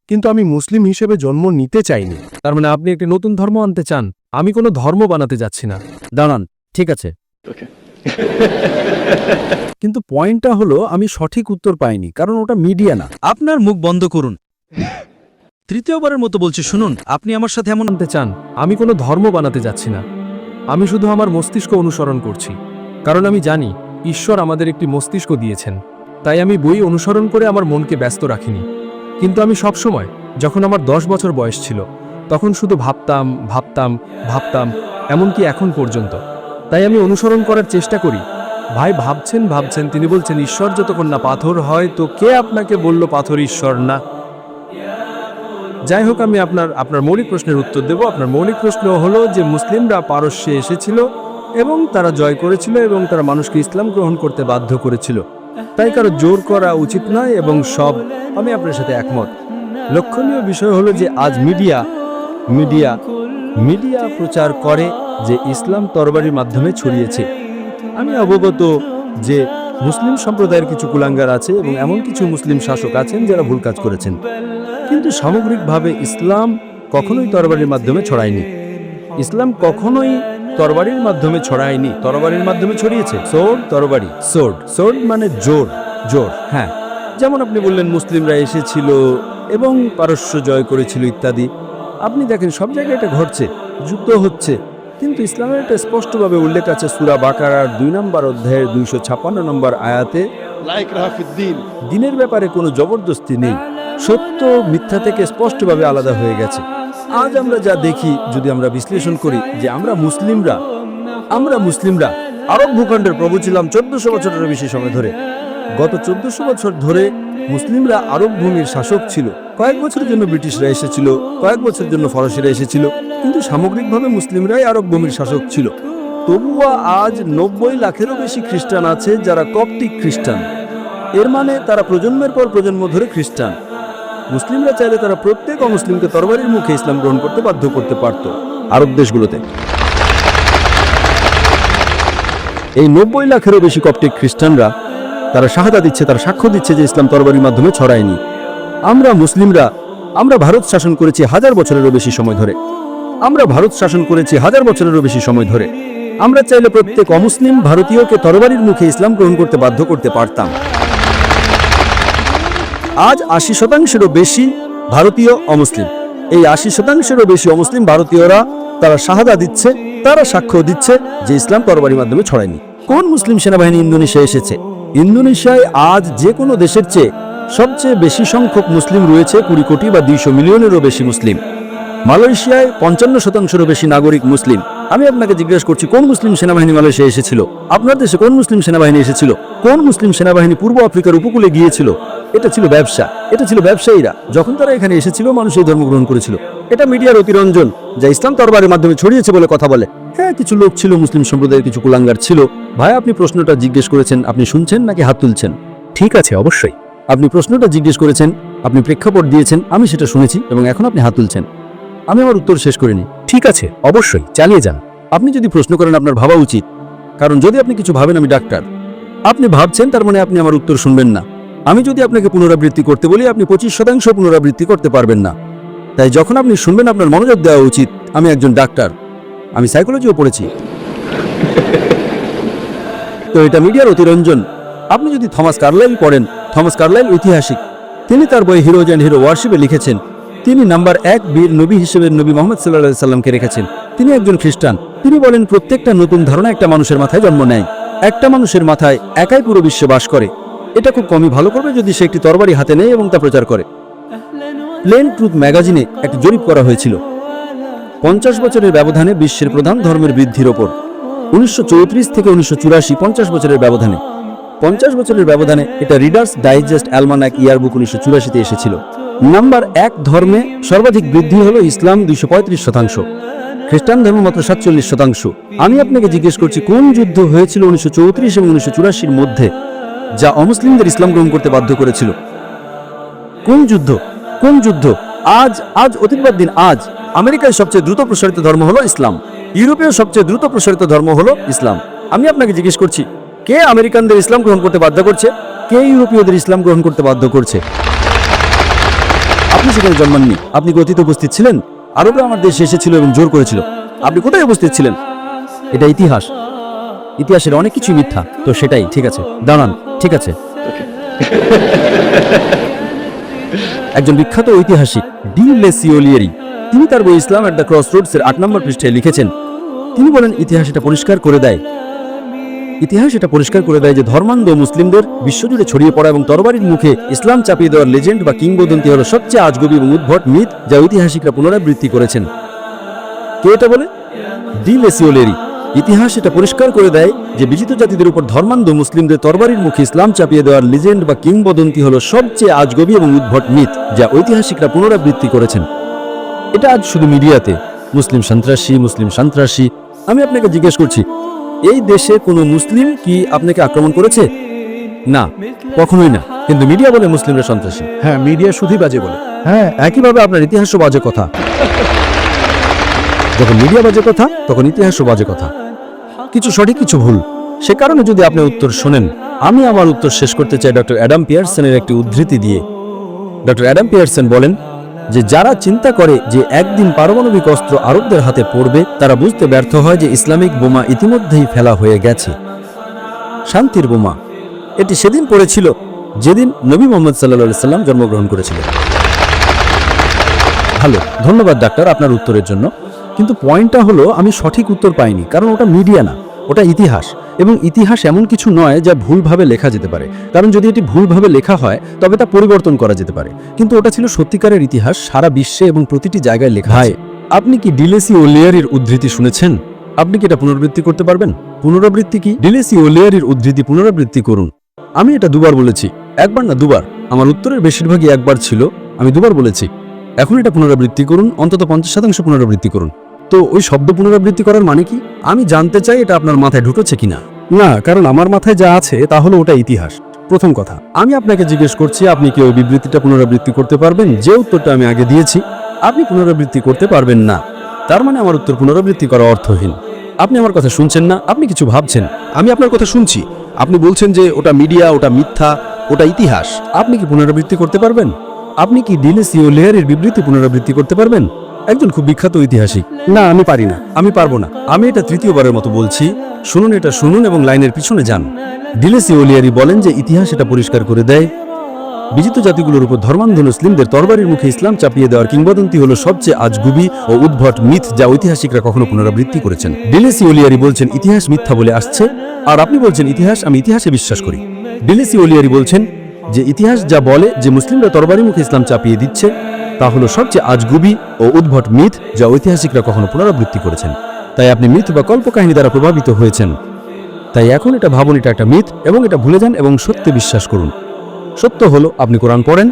কিন্তু আমি মুসলিম হিসেবে জন্ম নিতে চাইনি। তার মানে আপনি একটি নতুন ধর্ম আনতে চান? আমি কোনো ধর্ম বানাতে যাচ্ছি না। দাঁড়ান, ঠিক আছে, কিন্তু পয়েন্টটা হলো আমি সঠিক উত্তর পাইনি, কারণ ওটা মিডিয়া না। আপনার মুখ বন্ধ করুন। তৃতীয়বারের মতো বলছি, শুনুন, আপনি আমার সাথে এমন আনতে চান? আমি কোনো ধর্ম বানাতে যাচ্ছি না। আমি শুধু আমার মস্তিষ্ক অনুসরণ করছি, কারণ আমি জানি ঈশ্বর আমাদের একটি মস্তিষ্ক দিয়েছেন। তাই আমি বই অনুসরণ করে আমার মনকে ব্যস্ত রাখিনি। কিন্তু আমি সবসময়, যখন আমার 10 বছর বয়স ছিল, তখন শুধু ভাবতাম ভাবতাম ভাবতাম, এমনকি এখন পর্যন্ত। তাই আমি অনুসরণ করার চেষ্টা করি। ভাই ভাবছেন, তিনি বলছেন ঈশ্বর যতক্ষণ না পাথর হয়, তো কে আপনাকে বলল পাথর ঈশ্বর না? যাই হোক, আমি আপনার মৌলিক প্রশ্নের উত্তর দেব। আপনার মৌলিক প্রশ্ন হলো যে মুসলিমরা পারস্যে এসেছিল এবং তারা জয় করেছিল এবং তারা মানুষকে ইসলাম গ্রহণ করতে বাধ্য করেছিল। তাই কারো জোর করা উচিত নয় এবং আমি আপনার সাথে একমত। লক্ষণীয় বিষয় হলো যে আজ মিডিয়া প্রচার করে যে ইসলাম তরবারির মাধ্যমে ছড়িয়েছে। আমি অবগত যে মুসলিম সম্প্রদায়ের কিছু কুলাঙ্গার আছে এবং এমন কিছু মুসলিম শাসক আছেন যারা ভুল কাজ করেছেন, কিন্তু সামগ্রিকভাবে ইসলাম কখনোই তরবারির মাধ্যমে ছড়ায়নি। ইসলাম কখনোই তরবারির মাধ্যমে ছড়ায়নি, তরবারির মাধ্যমে ছড়িয়েছে। তরবারি, সোর্ড মানে জোর। হ্যাঁ, যেমন আপনি বললেন মুসলিমরা এসেছিল এবং পারস্য জয় করেছিল ইত্যাদি। আপনি দেখেন সব জায়গায় এটা ঘটছে, যুদ্ধ হচ্ছে, কিন্তু ইসলামের এটা স্পষ্টভাবে উল্লেখ আছে সূরা বাকারার 2 নম্বর অধ্যায়ের 256 নম্বর আয়াতে, দিনের ব্যাপারে কোনো জবরদস্তি নেই, সত্য মিথ্যা থেকে স্পষ্টভাবে আলাদা হয়ে গেছে। আজ আমরা যা দেখি, যদি আমরা বিশ্লেষণ করি, যে আমরা মুসলিমরা আরব ভূখণ্ডের প্রভু ছিলাম 1400 বছরের বেশি সময় ধরে। গত 1400 বছর ধরে মুসলিমরা আরব ভূমির শাসক ছিল। কয়েক বছরের জন্য ব্রিটিশরা এসেছিল, কয়েক বছরের জন্য ফরাসিরা এসেছিল, কিন্তু সামগ্রিকভাবে মুসলিমরাই আরব ভূমির শাসক ছিল। তবুও আজ 90 লাখেরও বেশি খ্রিস্টান আছে যারা কপ্টিক খ্রিস্টান। এর মানে তারা প্রজন্মের পর প্রজন্ম ধরে খ্রিস্টান। মুসলিমরা চাইলে তারা প্রত্যেক অমুসলিমকে তরবারির মুখে ইসলাম গ্রহণ করতে বাধ্য করতে পারত আরব দেশগুলোতে। এই 90 লাখেরও বেশি কপ্টিক খ্রিস্টানরা তারা শাহাদা দিচ্ছে, তারা সাক্ষ্য দিচ্ছে যে ইসলাম তরবারির মাধ্যমে ছড়ায়নি। আমরা মুসলিমরা ভারত শাসন করেছি 1000 বছরেরও বেশি সময় ধরে। আমরা চাইলে প্রত্যেক অমুসলিম ভারতীয়কে তরবারির মুখে ইসলাম গ্রহণ করতে বাধ্য করতে পারতাম। আজ 80%-এরও বেশি ভারতীয় অমুসলিম। এই 80%-এরও বেশি অমুসলিম ভারতীয়রা তারা শাহাদা দিচ্ছে, তারা সাক্ষ্য দিচ্ছে যে ইসলাম তরবারির মাধ্যমে ছড়ায়নি। কোন মুসলিম সেনাবাহিনী ইন্দোনেশিয়া এসেছে? ইন্দোনেশিয়ায় আজ যে কোনো দেশের চেয়ে সবচেয়ে বেশি সংখ্যক মুসলিম রয়েছে, 20 কোটি বা 200 মিলিয়নেরও বেশি মুসলিম। মালয়েশিয়ায় 55%-এরও বেশি নাগরিক মুসলিম। আমি আপনাকে জিজ্ঞেস করছি, কোন মুসলিম সেনাবাহিনী মালয়েশিয়া এসেছিল? আপনার দেশে কোন মুসলিম সেনাবাহিনী এসেছিল? কোন মুসলিম সেনাবাহিনী পূর্ব আফ্রিকার উপকূলে গিয়েছিল? এটা ছিল ব্যবসা, এটা ছিল ব্যবসায়ীরা। যখন তারা এখানে এসেছিল, মানুষ এই ধর্ম গ্রহণ করেছিল। এটা মিডিয়ার অতিরঞ্জন যা ইসলাম তরবারের মাধ্যমে ছড়িয়েছে বলে কথা বলে। হ্যাঁ, কিছু লোক ছিল, মুসলিম সম্প্রদায়ের কিছু কুলাঙ্গার ছিল। ভাই, আপনি প্রশ্নটা জিজ্ঞেস করেছেন, আপনি শুনছেন নাকি হাত তুলছেন? ঠিক আছে, অবশ্যই। আপনি প্রশ্নটা জিজ্ঞেস করেছেন, আপনি প্রেক্ষাপট দিয়েছেন, আমি সেটা শুনেছি এবং এখন আপনি হাত তুলছেন। আমি আমার উত্তর শেষ করিনি। ঠিক আছে, অবশ্যই, চালিয়ে যান। আপনি যদি প্রশ্ন করেন, আপনার ভাবা উচিত, কারণ যদি আপনি কিছু ভাবেন আমি ডাক্তার, আপনি ভাবছেন, তার মানে আপনি আমার উত্তর শুনবেন না। আমি যদি আপনাকে পুনরাবৃত্তি করতে বলি, আপনি 25% পুনরাবৃত্তি করতে পারবেন না। তাই যখন আপনি শুনবেন, আপনার মনোযোগ দেওয়া উচিত। আমি একজন ডাক্তার, আমি সাইকোলজিও পড়েছি। তো এটা মিডিয়ার অতিরঞ্জন। আপনি যদি থমাস কার্লাইল পড়েন, থমাস কার্লাইল ঐতিহাসিক, তিনি তার বই হিরোজ অ্যান্ড হিরো ওয়ার্শিপে লিখেছেন, তিনি নাম্বার 1 বীর নবী হিসেবে নবী মোহাম্মদ সাল্লাল্লাহু আলাইহি সাল্লামকে রেখেছেন। তিনি একজন খ্রিস্টান। তিনি বলেন, প্রত্যেকটা নতুন ধারণা একটা মানুষের মাথায় জন্ম নেয়। একটা মানুষের মাথায় একাই পুরো বিশ্বে বাস করে। এটা খুব কমই ভালো করবে যদি সে একটি তরবারি হাতে নেয় এবং তা প্রচার করে। প্লেন ট্রুথ ম্যাগাজিনে একটি জরিপ করা হয়েছিল 50 বছরের ব্যবধানে বিশ্বের প্রধান ধর্মের বৃদ্ধির ওপর। 1934 থেকে 1984, 50 বছরের ব্যবধানে। 50 বছরের ব্যবধানে এটা রিডার্স ডাইজেস্ট অ্যালমানাক ইয়ারবুক 1984-তে এসেছিল। নাম্বার 1 ধর্মে সর্বাধিক বৃদ্ধি হলো ইসলাম, 235%। খ্রিস্টান ধর্ম মাত্র 47%। আমি আপনাকে জিজ্ঞেস করছি, কোন যুদ্ধ হয়েছিল 1934 এবং 1984-র মধ্যে যা অমুসলিমদের ইসলাম গ্রহণ করতে বাধ্য করেছিল? কোন যুদ্ধ? আজ অতীতবাদ দিন। আজ আমেরিকায় সবচেয়ে দ্রুত প্রসারিত ধর্ম হলো ইসলাম। ইউরোপীয় সবচেয়ে দ্রুত প্রসারিত ধর্ম হলো ইসলাম। আমি আপনাকে জিজ্ঞেস করছি, কে আমেরিকানদের ইসলাম গ্রহণ করতে বাধ্য করছে? কে ইউরোপীয়দের ইসলাম গ্রহণ করতে বাধ্য করছে? আপনি সেখানে জন্মাননি। আপনি কি অতীতে উপস্থিত ছিলেন? আরবরা আমার দেশে এসেছিল এবং জোর করেছিল। আপনি কোথায় উপস্থিত ছিলেন? এটা ইতিহাস। ইতিহাসের অনেক কিছুই মিথ্যা। তো সেটাই ঠিক আছে, দাঁড়ান। ঠিক আছে। একজন বিখ্যাত ঐতিহাসিক ডি লেসিওলিয়েরি তিনি তার বই ইসলাম এট দ্য ক্রস রোডসের 8 নম্বর পৃষ্ঠায় লিখেছেন, তিনি বলেন ইতিহাস এটা পরিষ্কার করে দেয় যে ধর্মান্ধ মুসলিমদের বিশ্বজুড়ে ছড়িয়ে পড়া এবং তরবারির মুখে ইসলাম চাপিয়ে দেওয়ার লেজেন্ড বা কিংবদন্তি হলো সবচেয়ে আজগবি এবং উদ্ভট মিথ যা ঐতিহাসিকরা পুনরাবৃত্তি করেছেন। কে এটা বলে? ডি লেসিওলিয়েরি। ইতিহাস এটা পরিষ্কার করে দেয় যে বিজিত জাতিদের উপর ধর্মান্ধ মুসলিমদের তরবারির মুখে ইসলাম চাপিয়ে দেওয়ার লিজেন্ড বা কিংবদন্তি হলো সবচেয়ে আজগবি এবং উদ্ভট মিথ যা ঐতিহাসিকরা পুনরাবৃত্তি করেছেন। এটা আজ শুধু মিডিয়াতে মুসলিম সন্ত্রাসী। আমি আপনাকে জিজ্ঞেস করছি, এই দেশে কোনো মুসলিম কি আপনাকে আক্রমণ করেছে? না, কখনোই না। কিন্তু মিডিয়া বলে মুসলিমরা সন্ত্রাসী। হ্যাঁ, মিডিয়া শুধুই বাজে বলে। হ্যাঁ, একইভাবে আপনার ইতিহাসও বাজে কথা। যখন মিডিয়া বাজে কথা, তখন ইতিহাসও বাজে কথা। কিছু সঠিক, কিছু ভুল। সে কারণে যদি আপনি উত্তর শোনেন, আমি আমার উত্তর শেষ করতে চাই ডক্টর অ্যাডাম পিয়ারসনের একটি উদ্ধৃতি দিয়ে। ডক্টর অ্যাডাম পিয়ারসন বলেন যে যারা চিন্তা করে যে একদিন পারমাণবিক অস্ত্র আরবদের হাতে পড়বে, তারা বুঝতে ব্যর্থ হয় যে ইসলামিক বোমা ইতিমধ্যেই ফেলা হয়ে গেছে। শান্তির বোমা এটি সেদিন পড়েছিল যেদিন নবী মোহাম্মদ সাল্লাল্লাহু সাল্লাম জন্মগ্রহণ করেছিলেন। ভালো, ধন্যবাদ ডাক্তার আপনার উত্তরের জন্য। কিন্তু পয়েন্টটা হলো আমি সঠিক উত্তর পাইনি, কারণ ওটা মিডিয়া না, ওটা ইতিহাস। এবং ইতিহাস এমন কিছু নয় যা ভুলভাবে লেখা যেতে পারে, কারণ যদি এটি ভুলভাবে লেখা হয় তবে তা পরিবর্তন করা যেতে পারে। কিন্তু ওটা ছিল সত্যিকারের ইতিহাস, সারা বিশ্বে এবং প্রতিটি জায়গায় লেখা আছে। আপনি কি ডি লেসিওলিয়েরির উদ্ধৃতি শুনেছেন? আপনি কি এটা পুনরাবৃত্তি করতে পারবেন? পুনরাবৃত্তি কি? ডি লেসিওলিয়েরির উদ্ধৃতি পুনরাবৃত্তি করুন। আমি এটা দুবার বলেছি, একবার না দুবার। আমার উত্তরের বেশিরভাগই একবার ছিল, আমি দুবার বলেছি। এখন এটা পুনরাবৃত্তি করুন, অন্তত 50% পুনরাবৃত্তি করুন। তো ওই শব্দ পুনরাবৃত্তি করার মানে কি? আমি জানতে চাই এটা আপনার মাথায় ঢুকেছে কিনা। না, কারণ আমার মাথায় যা আছে তা হলো ওটা ইতিহাস। প্রথম কথা, আমি আপনাকে জিজ্ঞেস করছি আপনি কি ওই বিবৃতিটা পুনরাবৃত্তি করতে পারবেন? যে উত্তরটা আমি আগে দিয়েছি আপনি পুনরাবৃত্তি করতে পারবেন না, তার মানে আমার উত্তর পুনরাবৃত্তি করা অর্থহীন। আপনি আমার কথা শুনছেন না, আপনি কিছু ভাবছেন। আমি আপনার কথা শুনছি। আপনি বলছেন যে ওটা মিডিয়া, ওটা মিথ্যা, ওটা ইতিহাস। আপনি কি পুনরাবৃত্তি করতে পারবেন? আপনি কি ডি লেসিওলিয়েরির বিবৃতি পুনরাবৃত্তি করতে পারবেন? একজন খুব বিখ্যাত ঐতিহাসিক। না, আমি পারি না, আমি পারবো না। আমি এটা তৃতীয়বারের মতো বলছি, শুনুন, এটা শুনুন এবং লাইনের পিছনে যান। ডি লেসিওলিয়েরি বলেন যে ইতিহাস এটা পরিষ্কার করে দেয় বিজিত জাতিগুলোর উপর ধর্মান্ধ মুসলিমদের তরবারির মুখে ইসলাম চাপিয়ে দেওয়ার কিংবদন্তি হলো সবচেয়ে আজগুবি ও উদ্ভট মিথ যা ঐতিহাসিকরা কখনো পুনরাবৃত্তি করেছেন। ডি লেসিওলিয়েরি বলছেন ইতিহাস মিথ্যা বলে আসছে, আর আপনি বলছেন ইতিহাস, আমি ইতিহাসে বিশ্বাস করি। ডি লেসিওলিয়েরি বলছেন যে ইতিহাস যা বলে যে মুসলিমরা তরবারির মুখে ইসলাম চাপিয়ে দিচ্ছে তা হলো সবচেয়ে আজগুবি ও উদ্ভট মিথ যা ঐতিহাসিকরা কখনো পুনরাবৃত্তি করেছেন। তাই আপনি মিথ বা কল্পকাহিনী দ্বারা প্রভাবিত হয়েছেন। তাই এখন এটা ভাবুন এটা একটা মিথ এবং এটা ভুলে যান এবং সত্যে বিশ্বাস করুন। সত্য হলো আপনি কোরআন পড়েন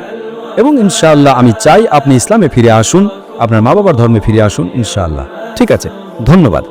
এবং ইনশাআল্লাহ আমি চাই আপনি ইসলামে ফিরে আসুন, আপনার মা বাবার ধর্মে ফিরে আসুন ইনশাআল্লাহ। ঠিক আছে, ধন্যবাদ।